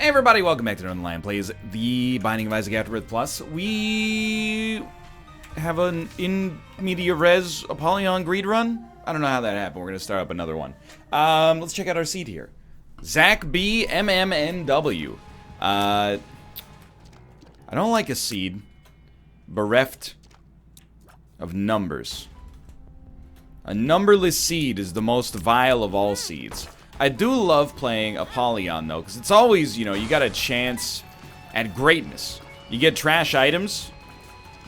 Hey everybody, welcome back to Northernlion Plays The Binding of Isaac Afterbirth Plus. We have an in media res Apollyon greed run. I don't know how that happened. We're going to start up another one. Let's check out our seed here. Zach B. MMNW. I don't like a seed bereft of numbers. A numberless seed is the most vile of all seeds. I do love playing Apollyon, though, because it's always, you know, you got a chance at greatness. You get trash items,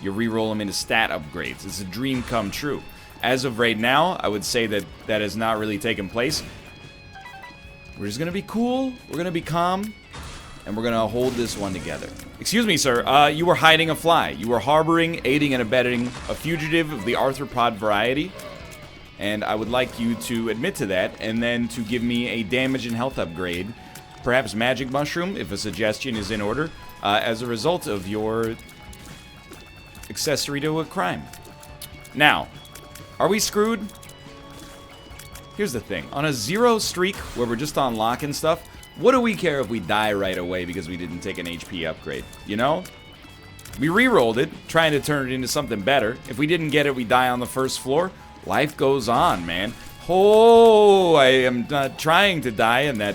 you reroll them into stat upgrades. It's a dream come true. As of right now, I would say that that has not really taken place. We're just going to be cool, we're going to be calm, and we're going to hold this one together. Excuse me, sir, you were hiding a fly. You were harboring, aiding, and abetting a fugitive of the arthropod variety. And I would like you to admit to that, and then to give me a damage and health upgrade, perhaps magic mushroom, if a suggestion is in order, as a result of your accessory to a crime. Now, are we screwed? Here's the thing. On a 0 streak, where we're just on lock and stuff, what do we care if we die right away because we didn't take an HP upgrade, you know? We re-rolled it, trying to turn it into something better. If we didn't get it, we die on the first floor. Life goes on, man. Oh, I am not trying to die in that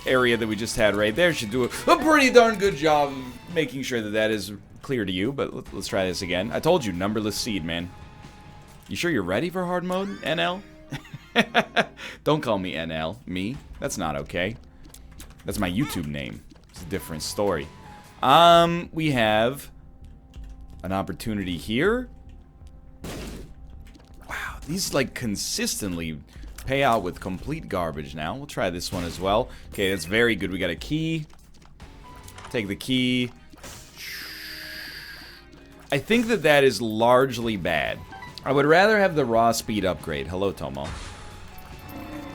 area that we just had right there. Should do a pretty darn good job of making sure that that is clear to you, but let's try this again. I told you, numberless seed, man. You sure you're ready for hard mode, NL? Don't call me NL, me. That's not okay. That's my YouTube name. It's a different story. We have an opportunity here. These, like, consistently pay out with complete garbage now. We'll try this one as well. Okay, that's very good. We got a key. Take the key. I think that that is largely bad. I would rather have the raw speed upgrade. Hello, Tomo.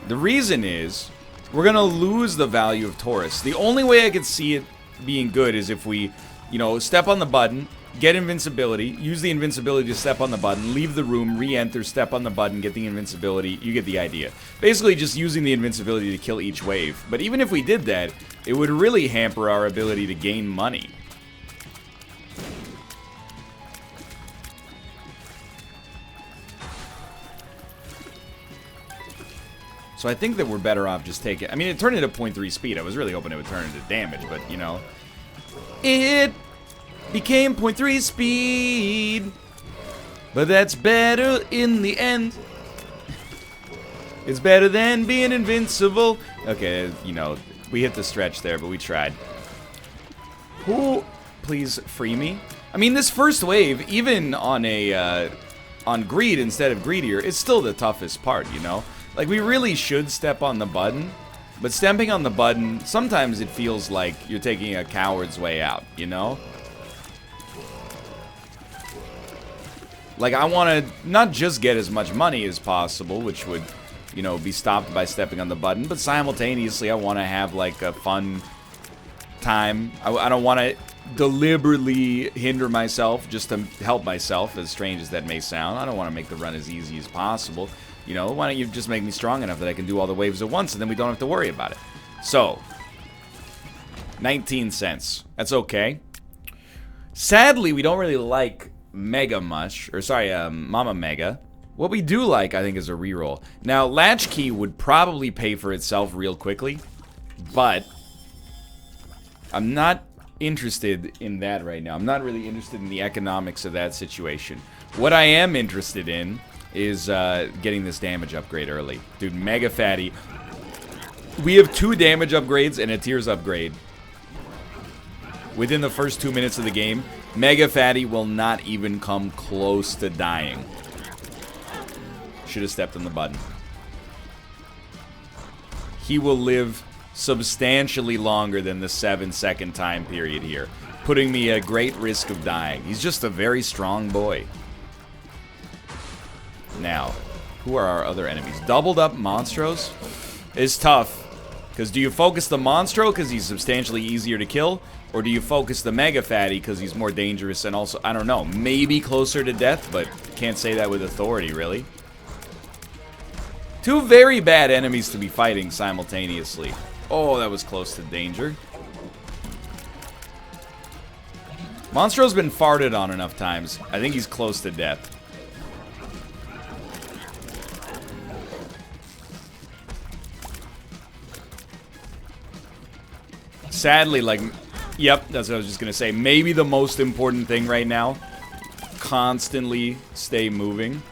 The reason is, we're going to lose the value of Taurus. The only way I could see it being good is if we, you know, step on the button, get invincibility, use the invincibility to step on the button, leave the room, re-enter, step on the button, get the invincibility. You get the idea. Basically just using the invincibility to kill each wave. But even if we did that, it would really hamper our ability to gain money. So I think that we're better off just taking... I mean, it turned into 0.3 speed. I was really hoping it would turn into damage, but, you know... It became 0.3 speed, but that's better in the end. It's better than being invincible. Okay, you know, we hit the stretch there, but we tried. Who, please free me? I mean, this first wave, even on a on greed instead of greedier, is still the toughest part, you know? Like, we really should step on the button, but stepping on the button, sometimes it feels like you're taking a coward's way out, you know? Like, I want to not just get as much money as possible, which would, you know, be stopped by stepping on the button, but simultaneously I want to have, like, a fun time. I don't want to deliberately hinder myself just to help myself, as strange as that may sound. I don't want to make the run as easy as possible. You know, why don't you just make me strong enough that I can do all the waves at once, and then we don't have to worry about it. So, 19 cents. That's okay. Sadly, we don't really like Mega much, or sorry, Mama Mega. What we do like, I think, is a reroll. Now, Latchkey would probably pay for itself real quickly, but I'm not interested in that right now. I'm not really interested in the economics of that situation. What I am interested in is getting this damage upgrade early. Dude, Mega Fatty. We have 2 damage upgrades and a Tears upgrade within the first 2 minutes of the game. Mega Fatty will not even come close to dying. Should have stepped on the button. He will live substantially longer than the 7-second time period here, putting me at great risk of dying. He's just a very strong boy. Now, who are our other enemies? Doubled up Monstros is tough. Because do you focus the Monstro because he's substantially easier to kill? Or do you focus the Mega Fatty because he's more dangerous and also, I don't know, maybe closer to death, but can't say that with authority, really. Two very bad enemies to be fighting simultaneously. Oh, that was close to danger. Monstro's been farted on enough times. I think he's close to death. Sadly, like... Yep, that's what I was just gonna say. Maybe the most important thing right now. Constantly stay moving.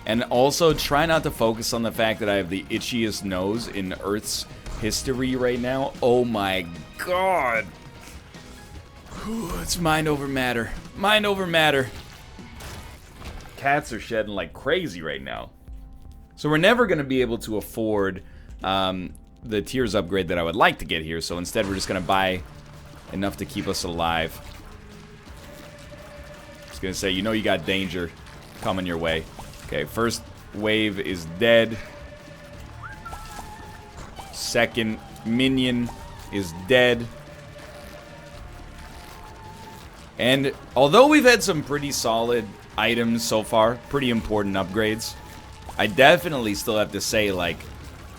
And also, try not to focus on the fact that I have the itchiest nose in Earth's history right now. Oh my god. Whew, it's mind over matter. Mind over matter. Cats are shedding like crazy right now. So we're never going to be able to afford the tiers upgrade that I would like to get here. So instead, we're just going to buy enough to keep us alive. Just going to say, you know you got danger coming your way. Okay, first wave is dead. Second minion is dead. And although we've had some pretty solid items so far, pretty important upgrades, I definitely still have to say, like,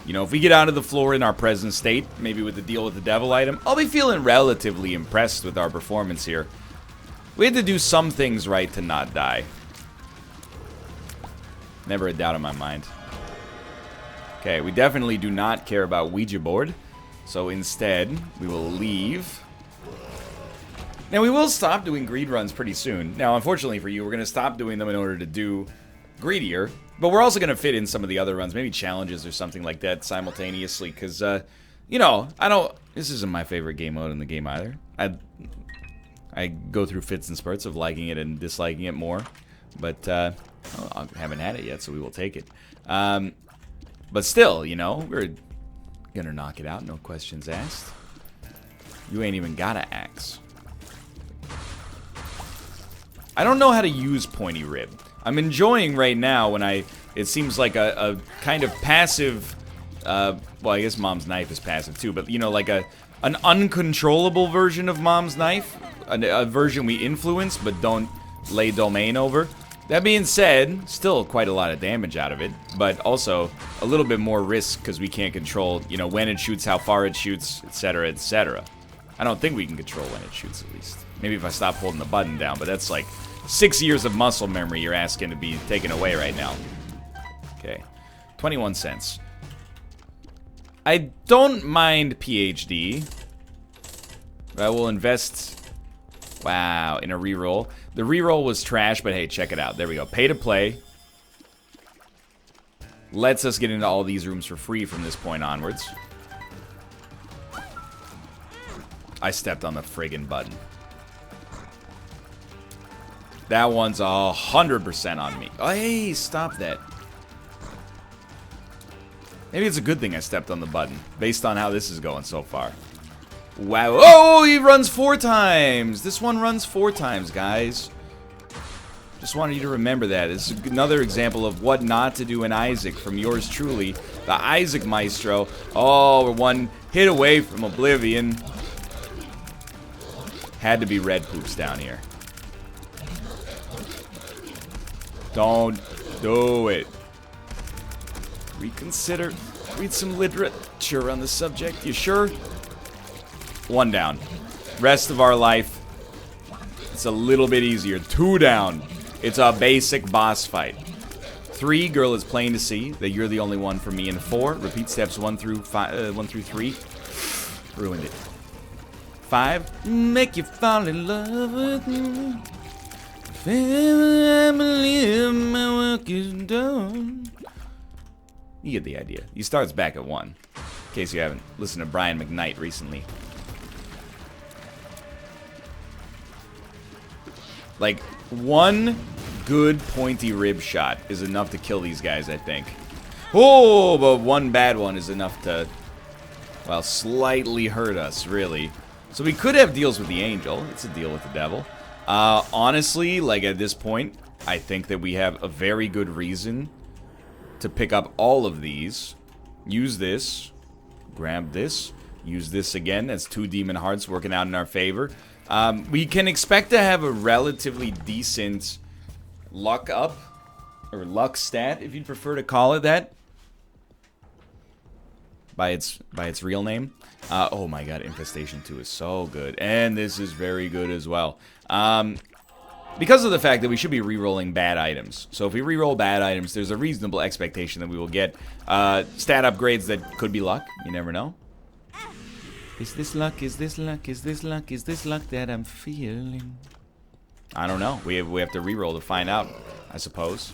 you know, if we get out of the floor in our present state, maybe with the deal with the devil item, I'll be feeling relatively impressed with our performance here. We had to do some things right to not die. Never a doubt in my mind. Okay, we definitely do not care about Ouija board, so instead, we will leave. Now, we will stop doing greed runs pretty soon. Now, unfortunately for you, we're going to stop doing them in order to do greedier. But we're also going to fit in some of the other runs, maybe challenges or something like that simultaneously. Because, you know, this isn't my favorite game mode in the game either. I go through fits and spurts of liking it and disliking it more. But, well, I haven't had it yet, so we will take it. But still, you know, we're going to knock it out, no questions asked. You ain't even got an axe. I don't know how to use pointy rib. I'm enjoying right now when it seems like a kind of passive, well, I guess Mom's Knife is passive too, but you know, like an uncontrollable version of Mom's Knife, a version we influence but don't lay domain over. That being said, still quite a lot of damage out of it, but also a little bit more risk because we can't control, you know, when it shoots, how far it shoots, etc., etc. I don't think we can control when it shoots, at least. Maybe if I stop holding the button down, but that's like 6 years of muscle memory you're asking to be taken away right now. Okay. 21 cents. I don't mind PhD. But I will invest... Wow, in a reroll. The reroll was trash, but hey, check it out. There we go. Pay to play. Lets us get into all these rooms for free from this point onwards. I stepped on the friggin' button. That one's 100% on me. Oh, hey, stop that. Maybe it's a good thing I stepped on the button, based on how this is going so far. Wow. Oh, he runs 4 times. This one runs 4 times, guys. Just wanted you to remember that. This is another example of what not to do in Isaac from yours truly, the Isaac Maestro. Oh, we're one hit away from oblivion. Had to be red poops down here. Don't do it. Reconsider. Read some literature on the subject. You sure? 1 down. Rest of our life, it's a little bit easier. 2 down. It's a basic boss fight. 3, girl, is plain to see that you're the only one for me. And 4, repeat steps 1 through 3. Ruined it. 5, make you fall in love with me. If ever I believe my work is done. You get the idea. He starts back at 1. In case you haven't listened to Brian McKnight recently. Like, 1 good pointy rib shot is enough to kill these guys, I think. Oh, but 1 bad one is enough to, well, slightly hurt us, really. So we could have deals with the angel. It's a deal with the devil. Honestly, like at this point, I think that we have a very good reason to pick up all of these. Use this. Grab this. Use this again. That's 2 demon hearts working out in our favor. We can expect to have a relatively decent luck up, or luck stat, if you'd prefer to call it that. by its real name. Oh my god, Infestation 2 is so good. And this is very good as well. Because of the fact that we should be re-rolling bad items. So if we re-roll bad items, there's a reasonable expectation that we will get stat upgrades that could be luck. You never know. Is this luck? Is this luck? Is this luck? Is this luck that I'm feeling? I don't know. We have to re-roll to find out, I suppose.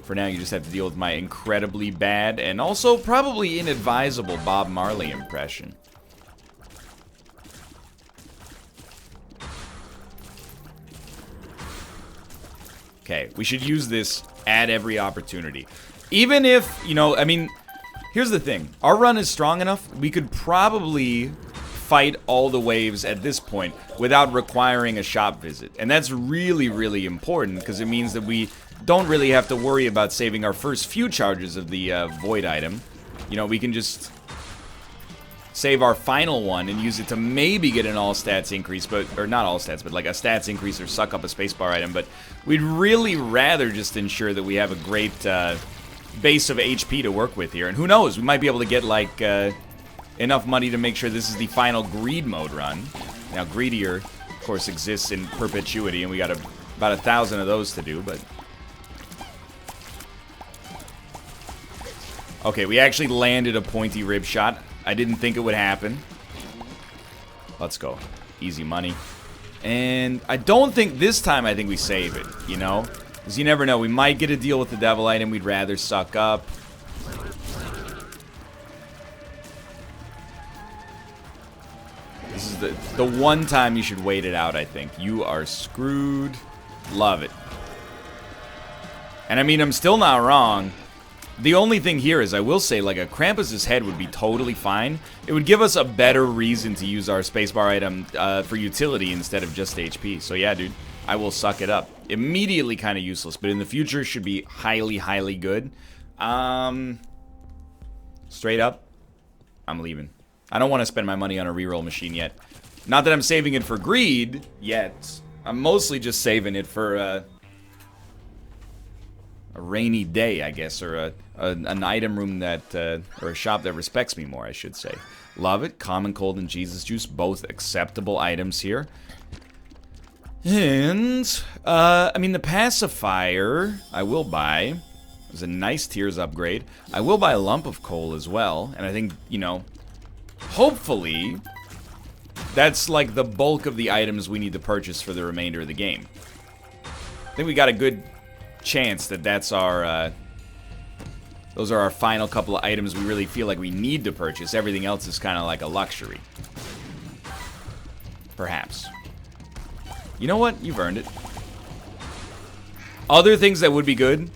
For now, you just have to deal with my incredibly bad and also probably inadvisable Bob Marley impression. Okay, we should use this at every opportunity. Even if, you know, I mean, here's the thing. Our run is strong enough, we could probably fight all the waves at this point without requiring a shop visit. And that's really, really important because it means that we don't really have to worry about saving our first few charges of the void item. You know, we can just save our final one and use it to maybe get an all stats increase, but, or not all stats, but like a stats increase or suck up a spacebar item. But we'd really rather just ensure that we have a great base of HP to work with here. And who knows, we might be able to get like enough money to make sure this is the final greed mode run. Now, greedier, of course, exists in perpetuity, and we got about 1,000 of those to do, but... Okay, we actually landed a pointy rib shot. I didn't think it would happen. Let's go. Easy money. And I don't think this time I think we save it, you know? Because you never know. We might get a deal with the devil item we'd rather suck up. This is the one time you should wait it out, I think. You are screwed. Love it. And I mean, I'm still not wrong. The only thing here is, I will say, like, a Krampus's head would be totally fine. It would give us a better reason to use our spacebar item for utility instead of just HP. So yeah, dude, I will suck it up. Immediately kind of useless, but in the future should be highly, highly good. Straight up, I'm leaving. I don't want to spend my money on a reroll machine yet. Not that I'm saving it for greed yet. I'm mostly just saving it for a rainy day, I guess, or an item room that, or a shop that respects me more, I should say. Love it. Common Cold and Jesus Juice, both acceptable items here. And, I mean, the pacifier, I will buy. There's a nice Tears upgrade. I will buy a lump of coal as well, and I think, you know, hopefully, that's like the bulk of the items we need to purchase for the remainder of the game. I think we got a good chance that that's our those are our final couple of items we really feel like we need to purchase. Everything else is kind of like a luxury. Perhaps. You know what? You've earned it. Other things that would be good,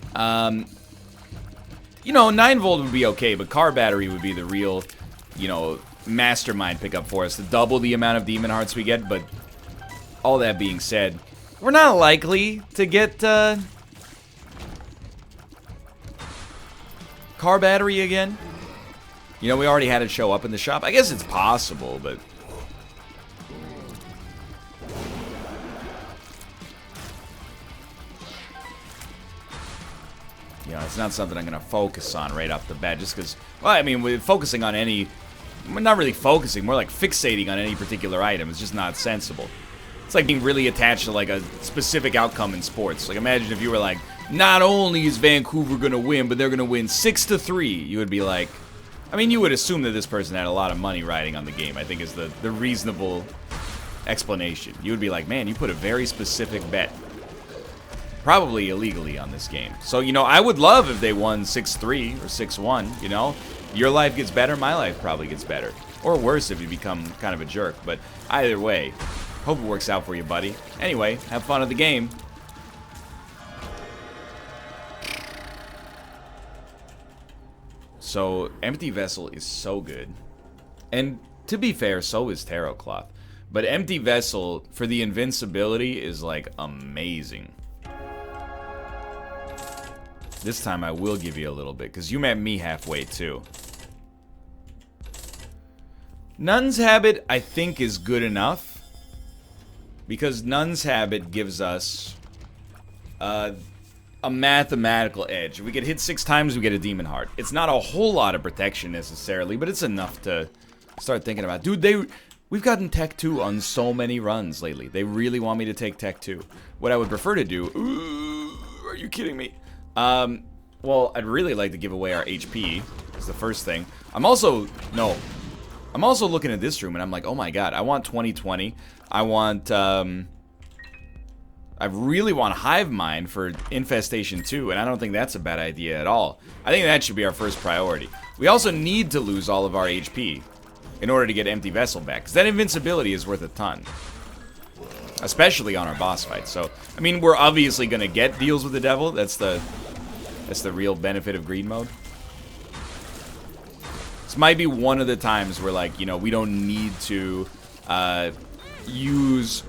you know, 9-volt would be okay, but car battery would be the real, you know, mastermind pickup for us to double the amount of demon hearts we get. But all that being said, we're not likely to get car battery again. You know, we already had it show up in the shop. I guess it's possible, but you know, it's not something I'm gonna focus on right off the bat, just because, well, I mean, we're focusing on any, we're not really focusing, more like fixating on any particular item. It's just not sensible. It's like being really attached to like a specific outcome in sports. Like, imagine if you were like, not only is Vancouver gonna win, but they're gonna win 6-3. You would be like, I mean, you would assume that this person had a lot of money riding on the game, I think is the reasonable explanation. You would be like, man, you put a very specific bet, probably illegally, on this game. So, you know, I would love if they won 6-3 or 6-1, you know? Your life gets better, my life probably gets better. Or worse if you become kind of a jerk, but either way, hope it works out for you, buddy. Anyway, have fun at the game. So, Empty Vessel is so good. And to be fair, so is Tarot Cloth. But Empty Vessel, for the invincibility, is like amazing. This time I will give you a little bit, because you met me halfway too. Nun's Habit, I think, is good enough. Because Nun's Habit gives us a mathematical edge. If we get hit 6 times, we get a Demon Heart. It's not a whole lot of protection necessarily, but it's enough to start thinking about. Dude, we've gotten Tech 2 on so many runs lately. They really want me to take Tech 2. What I would prefer to do... Ooh, are you kidding me? Well, I'd really like to give away our HP. Is the first thing. I'm also looking at this room and I'm like, oh my god, I want 2020. I want, I really want Hive Mind for Infestation 2, and I don't think that's a bad idea at all. I think that should be our first priority. We also need to lose all of our HP in order to get Empty Vessel back, because that invincibility is worth a ton. Especially on our boss fight. So, I mean, we're obviously going to get deals with the devil. That's the real benefit of greed mode. This might be one of the times where, like, you know, we don't need to use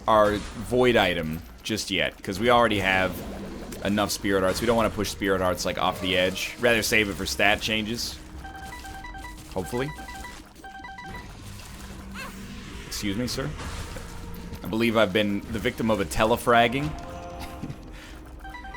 our void item just yet, because we already have enough Spirit Hearts. We don't want to push Spirit Hearts, like, off the edge. Rather save it for stat changes. Hopefully. Excuse me, sir. I believe I've been the victim of a telefragging.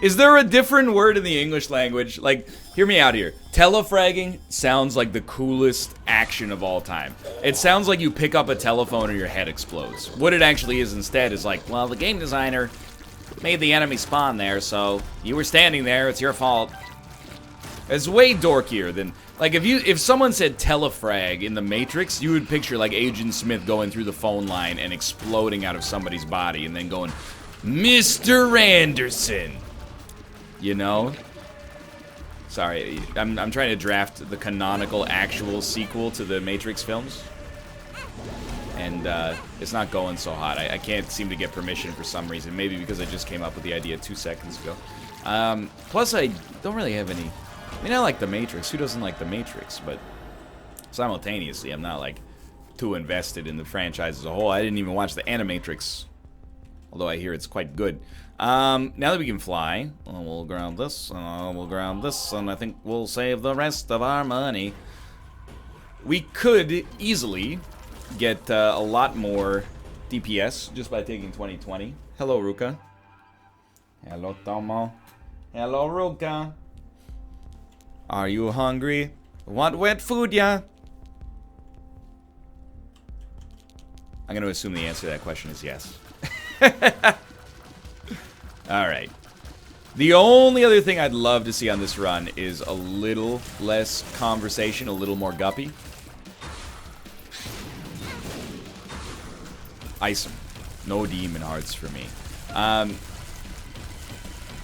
Is there a different word in the English language? Like, hear me out here. Telefragging sounds like the coolest action of all time. It sounds like you pick up a telephone and your head explodes. What it actually is instead is like, well, the game designer made the enemy spawn there, so you were standing there, it's your fault. It's way dorkier than... Like, if someone said telefrag in the Matrix, you would picture, like, Agent Smith going through the phone line and exploding out of somebody's body and then going, Mr. Anderson! You know? Sorry, I'm trying to draft the canonical actual sequel to the Matrix films. And, it's not going so hot. I can't seem to get permission for some reason. Maybe because I just came up with the idea 2 seconds ago. Plus, I don't really have any... I mean, I like The Matrix. Who doesn't like The Matrix? But simultaneously, I'm not, like, too invested in the franchise as a whole. I didn't even watch the Animatrix. Although I hear it's quite good. Now that we can fly, we'll ground this, we'll ground this, and I think we'll save the rest of our money. We could easily get a lot more DPS just by taking 2020. Hello, Ruka. Hello, Tomo. Hello, Ruka. Are you hungry? Want wet food, yeah? I'm gonna assume the answer to that question is yes. Alright. The only other thing I'd love to see on this run is a little less conversation, a little more guppy. Ice 'em. No demon hearts for me.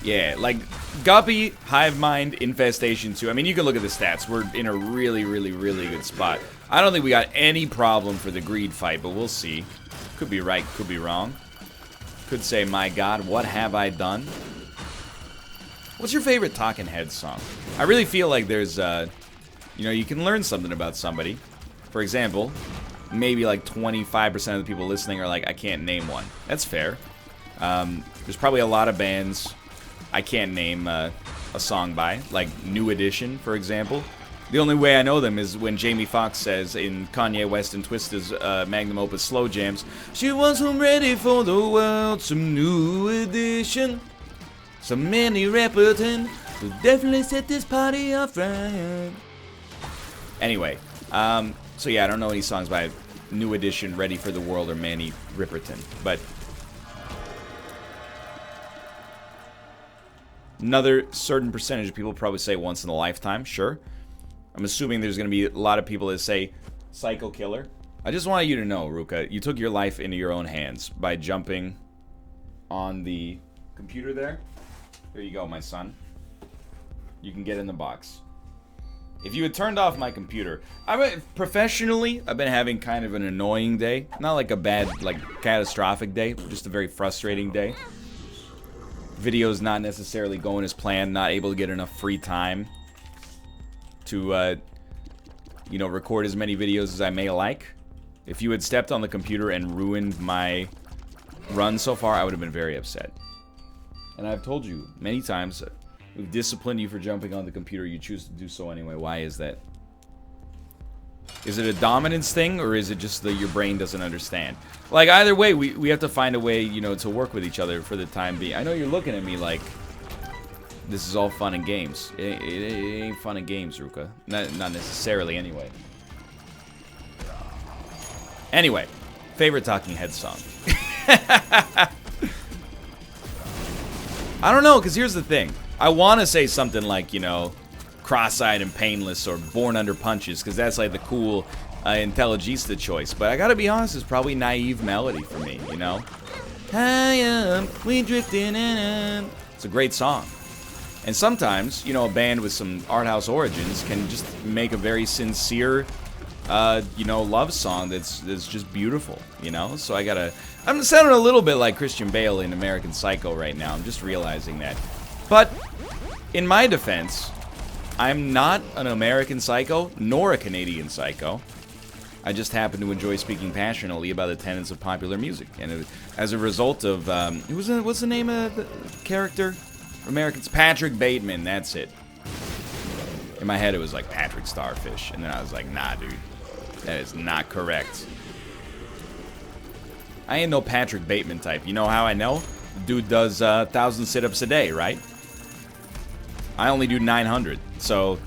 Yeah, like, Guppy, Hive Mind, Infestation 2. I mean, you can look at the stats. We're in a really, really, really good spot. I don't think we got any problem for the greed fight, but we'll see. Could be right, could be wrong. Could say, my god, what have I done? What's your favorite Talking Heads song? I really feel like there's, you know, you can learn something about somebody. For example, maybe like 25% of the people listening are like, I can't name one. That's fair. There's probably a lot of bands I can't name a song by, like New Edition, for example. The only way I know them is when Jamie Foxx says in Kanye West and Twista's magnum opus Slow Jams, she wasn't ready for the world, some New Edition. So many Repperton will definitely set this party off right. Anyway, so yeah, I don't know any songs by New Edition, Ready for the World, or Manny Ripperton, but another certain percentage of people probably say once in a lifetime, sure. I'm assuming there's going to be a lot of people that say Psycho Killer. I just want you to know, Ruka, you took your life into your own hands by jumping on the computer there. Here you go, my son. You can get in the box. If you had turned off my computer, professionally, I've been having kind of an annoying day. Not like a bad, like, catastrophic day, just a very frustrating day. Videos not necessarily going as planned, not able to get enough free time to, you know, record as many videos as I may like. If you had stepped on the computer and ruined my run so far, I would have been very upset. And I've told you many times, we've disciplined you for jumping on the computer, you choose to do so anyway. Why is that? Is it a dominance thing, or is it just that your brain doesn't understand? Like, either way, we have to find a way, you know, to work with each other for the time being. I know you're looking at me like, This is all fun and games. It ain't fun and games, Ruka. Not necessarily, anyway. Anyway, favorite Talking Heads song. I don't know, because here's the thing. I want to say something like, you know, Cross-Eyed and Painless or Born Under Punches, because that's like the cool Intelligista choice. But I gotta be honest, it's probably Naive Melody for me, you know? We drifting in. It's a great song. And sometimes, you know, a band with some art house origins can just make a very sincere, you know, love song that's just beautiful, you know? So I'm sounding a little bit like Christian Bale in American Psycho right now. I'm just realizing that. But in my defense, I'm not an American Psycho nor a Canadian Psycho. I just happen to enjoy speaking passionately about the tenets of popular music. And as a result of, what's the name of the character? Americans, Patrick Bateman, that's it. In my head, it was like Patrick Starfish. And then I was like, nah, dude. That is not correct. I ain't no Patrick Bateman type. You know how I know? The dude does 1,000 sit-ups a day, right? I only do 900, so...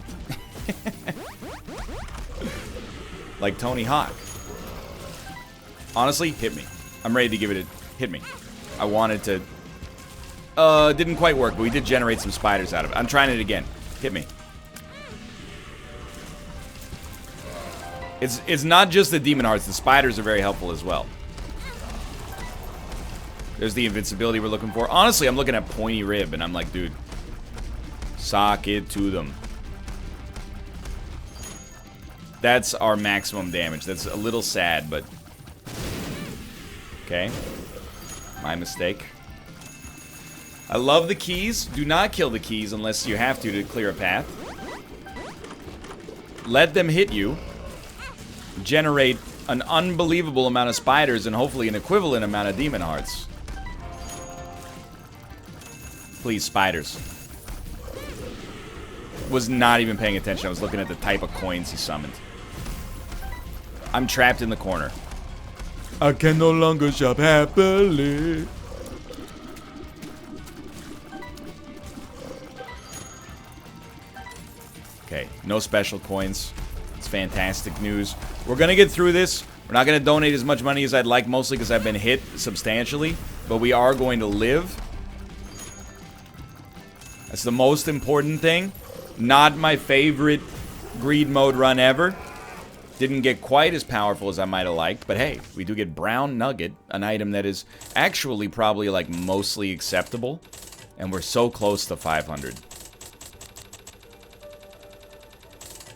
like Tony Hawk. Honestly, hit me. I'm ready to give it a... hit me. I wanted to... didn't quite work, but we did generate some spiders out of it. I'm trying it again. Hit me. It's not just the demon hearts. The spiders are very helpful as well. There's the invincibility we're looking for. Honestly, I'm looking at Pointy Rib, and I'm like, dude, sock it to them. That's our maximum damage. That's a little sad, but... okay. My mistake. I love the keys. Do not kill the keys unless you have to clear a path. Let them hit you. Generate an unbelievable amount of spiders and hopefully an equivalent amount of demon hearts. Please, spiders. Was not even paying attention. I was looking at the type of coins he summoned. I'm trapped in the corner. I can no longer shop happily. Okay, no special coins. It's fantastic news. We're gonna get through this. We're not gonna donate as much money as I'd like, mostly because I've been hit substantially. But we are going to live. That's the most important thing. Not my favorite greed mode run ever. Didn't get quite as powerful as I might have liked. But hey, we do get Brown Nugget, an item that is actually probably like mostly acceptable. And we're so close to 500.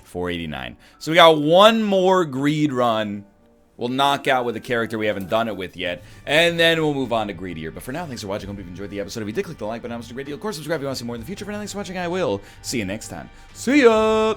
489. So we got one more greed run. We'll knock out with a character we haven't done it with yet. And then we'll move on to greedier. But for now, thanks for watching. Hope you've enjoyed the episode. If you did, click the like button. That was a great deal. Of course, subscribe if you want to see more in the future. For now, thanks for watching. I will see you next time. See ya!